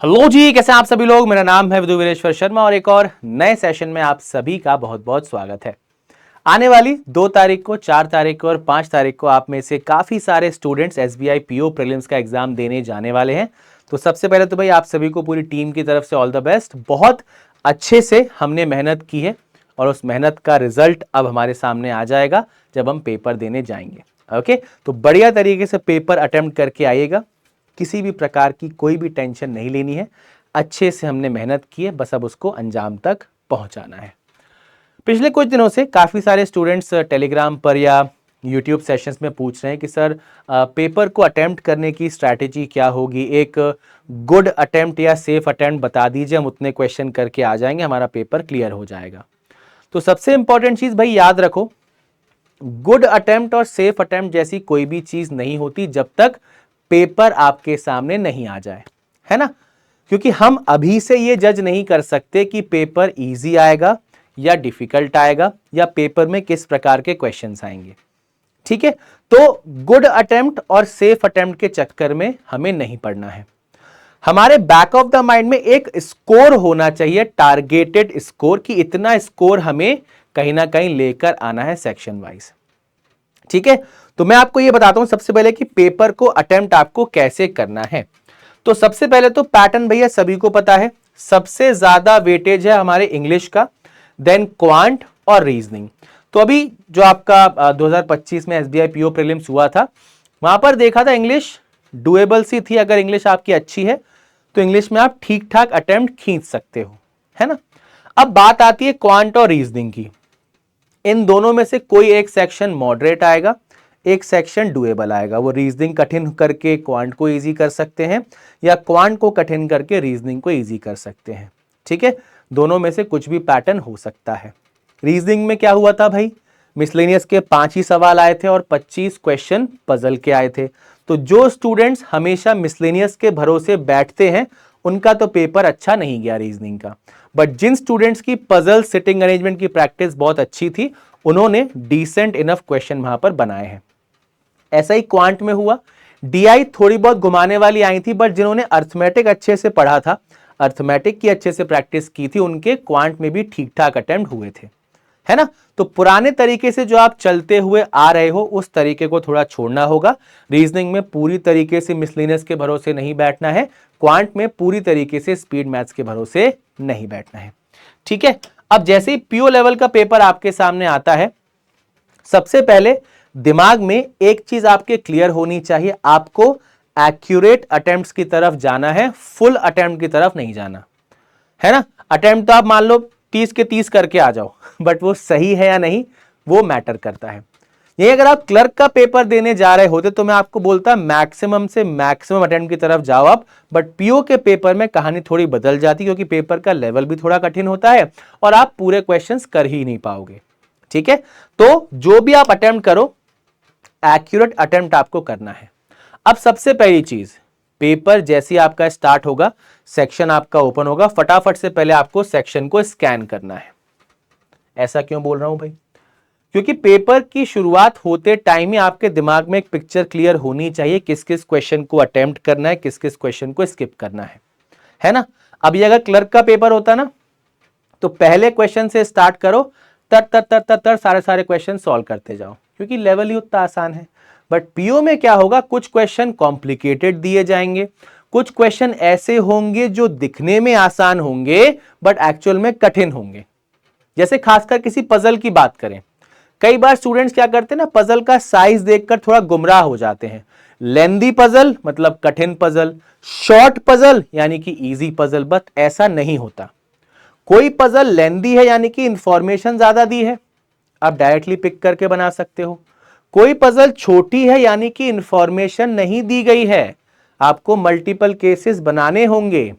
Hello जी, कैसे हैं आप सभी लोग। मेरा नाम है विदुवीरेश्वर शर्मा और एक और नए सेशन में आप सभी का बहुत बहुत स्वागत है। आने वाली 2 तारीख को, 4 तारीख को और 5 तारीख को आप में से काफी सारे स्टूडेंट्स एसबीआई पीओ प्रीलिम्स का एग्जाम देने जाने वाले हैं। तो सबसे पहले तो भाई आप सभी को पूरी टीम की तरफ से ऑल द बेस्ट। बहुत अच्छे से हमने मेहनत की है और उस मेहनत का रिजल्ट अब हमारे सामने आ जाएगा जब हम पेपर देने जाएंगे। ओके, तो बढ़िया तरीके से पेपर अटेम्प्ट करके आइएगा। किसी भी प्रकार की कोई भी टेंशन नहीं लेनी है। अच्छे से हमने मेहनत की है, बस अब उसको अंजाम तक पहुंचाना है। पिछले कुछ दिनों से काफ़ी सारे स्टूडेंट्स टेलीग्राम पर या यूट्यूब सेशंस में पूछ रहे हैं कि सर पेपर को अटेम्प्ट करने की स्ट्रैटेजी क्या होगी, एक गुड अटेम्प्ट या सेफ अटेम्प्ट बता दीजिए, हम उतने क्वेश्चन करके आ जाएंगे, हमारा पेपर क्लियर हो जाएगा। तो सबसे इंपॉर्टेंट चीज़ भाई याद रखो, गुड अटेम्प्ट और सेफ अटेम्प्ट जैसी कोई भी चीज़ नहीं होती जब तक पेपर आपके सामने नहीं आ जाए, है ना। क्योंकि हम अभी से ये जज नहीं कर सकते कि पेपर इजी आएगा या डिफिकल्ट आएगा या पेपर में किस प्रकार के क्वेश्चंस आएंगे। ठीक है, तो गुड अटेम्प्ट और सेफ अटेम्प्ट के चक्कर में हमें नहीं पड़ना है। हमारे बैक ऑफ द माइंड में एक स्कोर होना चाहिए, टारगेटेड स्कोर, कि इतना स्कोर हमें कहीं ना कहीं लेकर आना है सेक्शन वाइज। ठीक है, तो मैं आपको यह बताता हूं सबसे पहले कि पेपर को अटेम्प्ट आपको कैसे करना है। तो सबसे पहले तो पैटर्न भैया सभी को पता है, सबसे ज्यादा वेटेज है हमारे इंग्लिश का, देन क्वांट और रीजनिंग। तो अभी जो आपका 2025 में एसबीआई पीओ प्रीलिम्स हुआ था, वहां पर देखा था इंग्लिश डुएबल सी थी। अगर इंग्लिश आपकी अच्छी है तो इंग्लिश में आप ठीक ठाक अटेम्प्ट खींच सकते हो, है ना। अब बात आती है क्वांट और रीजनिंग की। इन दोनों में से कोई एक सेक्शन मॉडरेट आएगा, एक सेक्शन डुएबल आएगा। वो रीजनिंग कठिन करके क्वांट को इजी कर सकते हैं या क्वांट को कठिन करके रीजनिंग को इजी कर सकते हैं। ठीक है, दोनों में से कुछ भी पैटर्न हो सकता है। रीजनिंग में क्या हुआ था भाई, मिसलेनियस के 5 ही सवाल आए थे और 25 क्वेश्चन पजल के आए थे। तो जो स्टूडेंट्स हमेशा मिसलेनियस के भरोसे बैठते हैं उनका तो पेपर अच्छा नहीं गया रीजनिंग का। बट जिन स्टूडेंट्स की पजल सिटिंग अरेंजमेंट की प्रैक्टिस बहुत अच्छी थी, उन्होंने डिसेंट इनफ क्वेश्चन वहां पर बनाए हैं। ऐसा ही क्वांट में हुआ, डीआई थोड़ी बहुत घुमाने वाली आई थी, बट जिन्होंने अर्थमेटिक अच्छे से पढ़ा था, अर्थमेटिक की अच्छे से प्रैक्टिस की थी, उनके क्वांट में भी ठीक ठाक अटेम्प्ट हुए थे, है ना। तो पुराने तरीके से जो आप चलते हुए आ रहे हो उस तरीके को थोड़ा छोड़ना होगा। रीजनिंग में पूरी तरीके से मिसलिनियस के भरोसे नहीं बैठना है, क्वांट में पूरी तरीके से स्पीड मैथ्स के भरोसे नहीं बैठना है। ठीक है, अब जैसे ही पीओ लेवल का पेपर आपके सामने आता है, सबसे पहले दिमाग में एक चीज आपके क्लियर होनी चाहिए, आपको एक्यूरेट अटेम्प्ट्स की तरफ जाना है, फुल अटेम्प्ट की तरफ नहीं जाना, है ना। अटेम्प्ट तो आप मान लो 30 के 30 करके आ जाओ, बट वो सही है या नहीं वो मैटर करता है। ये अगर आप क्लर्क का पेपर देने जा रहे होते तो मैं आपको बोलता मैक्सिमम से मैक्सिमम अटेम्प्ट की तरफ जाओ आप, बट पीओ के पेपर में कहानी थोड़ी बदल जाती, क्योंकि पेपर का लेवल भी थोड़ा कठिन होता है और आप पूरे क्वेश्चंस कर ही नहीं पाओगे। ठीक है, तो जो भी आप अटेम्प्ट करो, एक्यूरेट अटेम्प्ट आपको करना है। अब सबसे पहली चीज, पेपर जैसे आपका स्टार्ट होगा, सेक्शन आपका ओपन होगा, फटाफट से पहले आपको सेक्शन को स्कैन करना है। ऐसा क्यों बोल रहा हूं भाई, क्योंकि पेपर की शुरुआत होते टाइम ही आपके दिमाग में एक पिक्चर क्लियर होनी चाहिए, किस किस क्वेश्चन को अटेम्प्ट करना है, किस किस क्वेश्चन को स्किप करना है ना। अब ये अगर क्लर्क का पेपर होता ना, तो पहले क्वेश्चन से स्टार्ट करो, तर तर तर तर तर सारे क्वेश्चन सॉल्व करते जाओ, क्योंकि लेवल ही उतना आसान है। बट पीओ में क्या होगा, कुछ क्वेश्चन कॉम्प्लिकेटेड दिए जाएंगे, कुछ क्वेश्चन ऐसे होंगे जो दिखने में आसान होंगे बट एक्चुअल में कठिन होंगे। जैसे खासकर किसी पजल की बात करें, कई बार स्टूडेंट्स क्या करते हैं ना, पजल का साइज देखकर थोड़ा गुमराह हो जाते हैं। लेंदी पजल मतलब कठिन पजल, शॉर्ट पजल यानी कि इजी पजल, बट ऐसा नहीं होता। कोई पजल लेंदी है यानी कि इंफॉर्मेशन ज्यादा दी है, आप डायरेक्टली पिक करके बना सकते हो। कोई पजल छोटी है यानी कि इंफॉर्मेशन नहीं दी गई है, आपको मल्टीपल केसेस बनाने होंगे,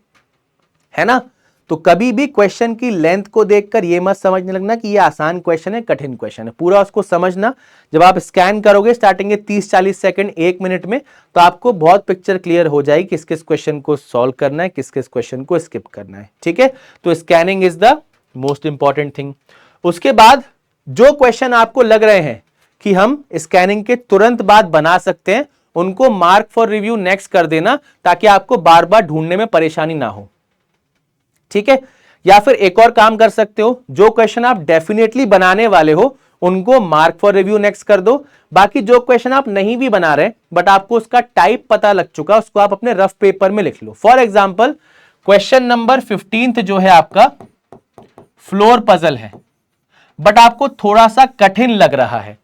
है ना। तो कभी भी क्वेश्चन की लेंथ को देखकर यह मत समझने लगना कि यह आसान क्वेश्चन है, कठिन क्वेश्चन है, पूरा उसको समझना। जब आप स्कैन करोगे स्टार्टिंग के 30-40 सेकंड 1 मिनट में, तो आपको बहुत पिक्चर क्लियर हो जाएगी किस किस क्वेश्चन को सॉल्व करना है, किस किस क्वेश्चन को स्किप करना है। ठीक है, तो scanning is the most important thing. उसके बाद जो क्वेश्चन आपको लग रहे हैं कि हम स्कैनिंग के तुरंत बाद बना सकते हैं, उनको मार्क फॉर रिव्यू नेक्स्ट कर देना, ताकि आपको बार बार ढूंढने में परेशानी ना हो। ठीक है, या फिर एक और काम कर सकते हो, जो क्वेश्चन आप डेफिनेटली बनाने वाले हो उनको मार्क फॉर रिव्यू नेक्स्ट कर दो। बाकी जो क्वेश्चन आप नहीं भी बना रहे बट आपको उसका टाइप पता लग चुका, उसको आप अपने रफ पेपर में लिख लो। फॉर एग्जाम्पल क्वेश्चन नंबर 15 जो है आपका फ्लोर पजल है, बट आपको थोड़ा सा कठिन लग रहा है,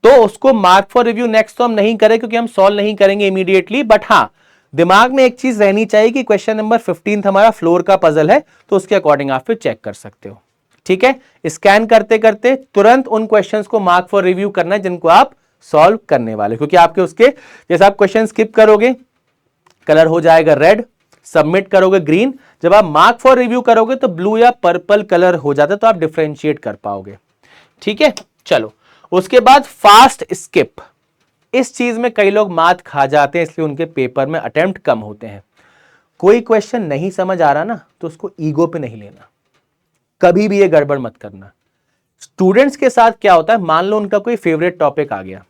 तो उसको मार्क फॉर रिव्यू नेक्स्ट तो हम नहीं करें क्योंकि हम सॉल्व नहीं करेंगे इमीडिएटली, बट हाँ दिमाग में एक चीज रहनी चाहिए कि क्वेश्चन नंबर 15 हमारा फ्लोर का पजल है, तो उसके अकॉर्डिंग आप फिर चेक कर सकते हो। ठीक है, स्कैन करते करते तुरंत उन क्वेश्चंस को मार्क फॉर रिव्यू करना है जिनको आप सॉल्व करने वाले, क्योंकि आपके उसके जैसे आप क्वेश्चन स्किप करोगे कलर हो जाएगा रेड, सबमिट करोगे ग्रीन, जब आप मार्क फॉर रिव्यू करोगे तो ब्लू या पर्पल कलर हो जाता है, तो आप डिफरेंशिएट कर पाओगे। ठीक है, चलो उसके बाद फास्ट स्किप। इस चीज में कई लोग मात खा जाते हैं, इसलिए उनके पेपर में अटेम्प्ट कम होते हैं। कोई क्वेश्चन नहीं समझ आ रहा ना, तो उसको ईगो पे नहीं लेना, कभी भी ये गड़बड़ मत करना। स्टूडेंट्स के साथ क्या होता है, मान लो उनका कोई फेवरेट टॉपिक आ गया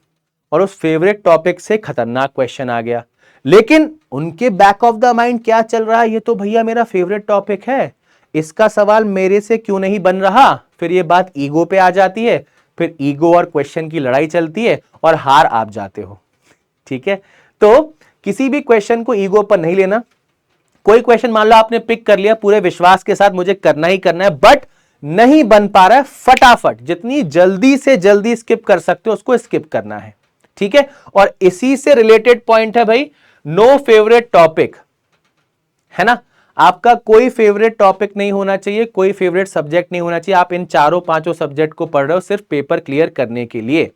और उस फेवरेट टॉपिक से खतरनाक क्वेश्चन आ गया, लेकिन उनके बैक ऑफ द माइंड क्या चल रहा है, ये तो भैया मेरा फेवरेट टॉपिक है, इसका सवाल मेरे से क्यों नहीं बन रहा। फिर ये बात ईगो पे आ जाती है, फिर ईगो और क्वेश्चन की लड़ाई चलती है और हार आप जाते हो। ठीक है, तो किसी भी क्वेश्चन को ईगो पर नहीं लेना। कोई क्वेश्चन मान लो आपने पिक कर लिया पूरे विश्वास के साथ मुझे करना ही करना है, बट नहीं बन पा रहा है, फटाफट जितनी जल्दी से जल्दी स्किप कर सकते हो उसको स्किप करना है। ठीक है, और इसी से रिलेटेड पॉइंट है भाई, नो फेवरेट टॉपिक, है ना। आपका कोई फेवरेट टॉपिक नहीं होना चाहिए, कोई फेवरेट सब्जेक्ट नहीं होना चाहिए। आप इन चारों पांचों सब्जेक्ट को पढ़ रहे हो सिर्फ पेपर क्लियर करने के लिए,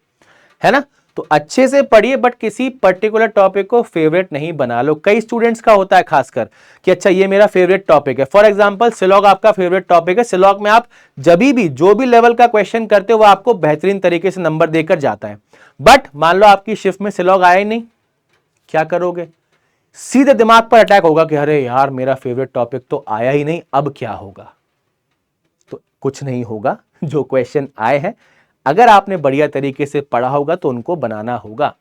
है ना। तो अच्छे से पढ़िए, बट किसी पर्टिकुलर टॉपिक को फेवरेट नहीं बना लो। कई स्टूडेंट्स का होता है खासकर कि अच्छा ये मेरा फेवरेट टॉपिक है। फॉर एग्जांपल सिलॉग आपका फेवरेट टॉपिक है, सिलॉग में आप जब भी जो भी लेवल का क्वेश्चन करते हो वो आपको बेहतरीन तरीके से नंबर देकर जाता है, बट मान लो आपकी शिफ्ट में सिलॉग आया ही नहीं, क्या करोगे। सीधे दिमाग पर अटैक होगा कि अरे यार मेरा फेवरेट टॉपिक तो आया ही नहीं, अब क्या होगा। तो कुछ नहीं होगा, जो क्वेश्चन आए हैं अगर आपने बढ़िया तरीके से पढ़ा होगा तो उनको बनाना होगा।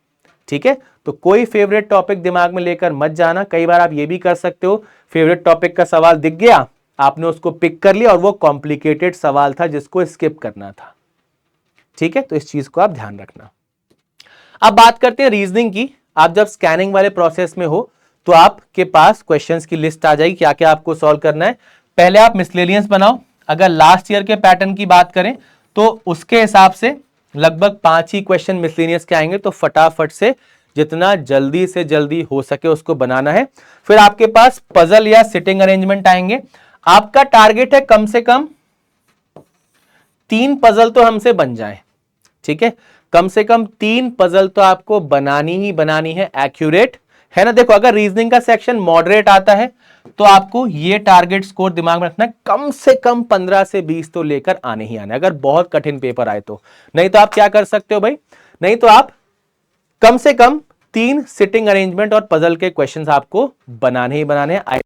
ठीक है, तो कोई फेवरेट टॉपिक दिमाग में लेकर मत जाना। कई बार आप ये भी कर सकते हो, फेवरेट टॉपिक का सवाल दिख गया, आपने उसको पिक कर लिया और वो कॉम्प्लिकेटेड सवाल था जिसको स्किप करना था। ठीक है, तो इस चीज को आप ध्यान रखना। अब बात करते हैं रीजनिंग की। आप जब स्कैनिंग वाले प्रोसेस में हो तो आपके पास क्वेश्चंस की लिस्ट आ जाएगी, क्या क्या आपको सॉल्व करना है। पहले आप मिसलेनियस बनाओ। अगर लास्ट ईयर के पैटर्न की बात करें तो उसके हिसाब से लगभग 5 ही क्वेश्चन मिसलेनियस के आएंगे, तो फटाफट से जितना जल्दी से जल्दी हो सके उसको बनाना है। फिर आपके पास पजल या सिटिंग अरेंजमेंट आएंगे। आपका टारगेट है कम से कम 3 पजल तो हमसे बन जाए। ठीक है, कम से कम 3 पजल तो आपको बनानी ही बनानी है, एक्यूरेट, है ना। देखो अगर रीजनिंग का सेक्शन मॉडरेट आता है तो आपको ये टारगेट स्कोर दिमाग में रखना है, कम से कम 15 से 20 तो लेकर आने ही आने, अगर बहुत कठिन पेपर आए तो। नहीं तो आप क्या कर सकते हो भाई, नहीं तो आप कम से कम 3 सिटिंग अरेंजमेंट और पजल के क्वेश्चंस आपको बनाने ही बनाने हैं,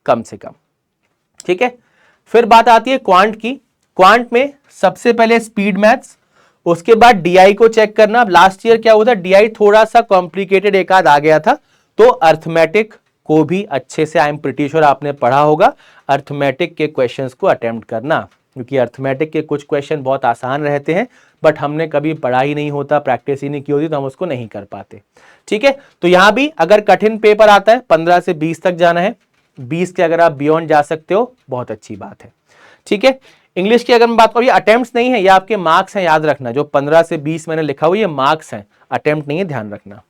कम से कम। ठीक है, फिर बात आती है क्वांट की। क्वांट में सबसे पहले स्पीड मैथ्स, उसके बाद डीआई को चेक करना। लास्ट ईयर क्या हुआ था, डीआई थोड़ा सा कॉम्प्लिकेटेड एक आध आ गया था, तो अर्थमेटिक को भी अच्छे से, आई एम प्रीटी श्योर आपने पढ़ा होगा, अर्थमेटिक के क्वेश्चंस को अटेम्प्ट करना, क्योंकि अर्थमेटिक के कुछ क्वेश्चन बहुत आसान रहते हैं बट हमने कभी पढ़ा ही नहीं होता, प्रैक्टिस ही नहीं की होती, तो हम उसको नहीं कर पाते। ठीक है, तो यहां भी अगर कठिन पेपर आता है 15 से 20 तक जाना है, 20 के अगर आप बियॉन्ड जा सकते हो बहुत अच्छी बात है। ठीक है, इंग्लिश की अगर मैं बात करूं, ये अटेम्प्ट्स नहीं है, ये आपके मार्क्स हैं, याद रखना। जो 15 से 20 मैंने लिखा हुआ ये मार्क्स हैं, अटेम्प्ट नहीं है, ध्यान रखना।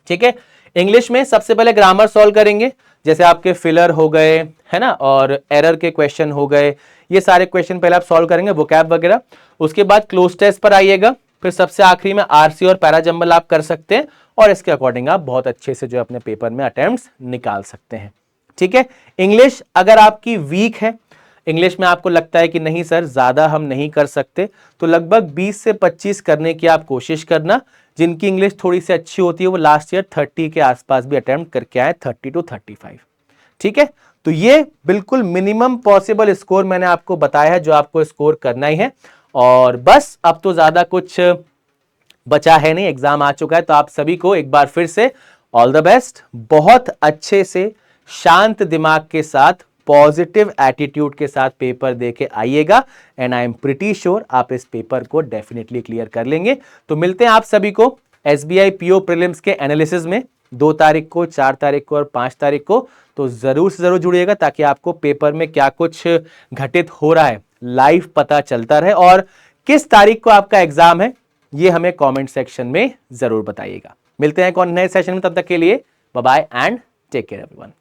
ठीक है, इंग्लिश में सबसे पहले ग्रामर सॉल्व करेंगे, जैसे आपके फिलर हो गए, है ना, और एरर के क्वेश्चन हो गए, ये सारे क्वेश्चन पहले आप सॉल्व करेंगे, वोकैब वगैरह। उसके बाद क्लोज टेस्ट पर आइएगा, फिर सबसे आखिरी में आरसी और पैराजंबल आप कर सकते हैं, और इसके अकॉर्डिंग आप बहुत अच्छे से जो अपने पेपर में अटेम्प्ट्स निकाल सकते हैं। ठीक है, इंग्लिश अगर आपकी वीक है, इंग्लिश में आपको लगता है कि नहीं सर ज्यादा हम नहीं कर सकते, तो लगभग 20 से 25 करने की आप कोशिश करना। जिनकी इंग्लिश थोड़ी सी अच्छी होती है वो लास्ट ईयर 30 के आसपास भी अटेम्प्ट करके आए, 30 to 35। ठीक है, तो ये बिल्कुल मिनिमम पॉसिबल स्कोर मैंने आपको बताया है जो आपको स्कोर करना ही है। और बस अब तो ज्यादा कुछ बचा है नहीं, एग्जाम आ चुका है। तो आप सभी को एक बार फिर से ऑल द बेस्ट। बहुत अच्छे से शांत दिमाग के साथ, पॉजिटिव एटीट्यूड के साथ पेपर देके आइएगा and I am pretty sure आप इस पेपर को डेफिनेटली क्लियर कर लेंगे। तो मिलते हैं आप सभी को एसबीआई पीओ प्रीलिम्स के एनालिसिस में 2 तारीख को, 4 तारीख को और 5 तारीख को। तो जरूर से जरूर जुड़िएगा ताकि आपको पेपर में क्या कुछ घटित हो रहा है लाइव पता चलता रहे, और किस तारीख को आपका एग्जाम है ये हमें कमेंट सेक्शन में जरूर बताइएगा। मिलते हैं एक और नए सेशन में, तब तक के लिए bye bye and take care everyone.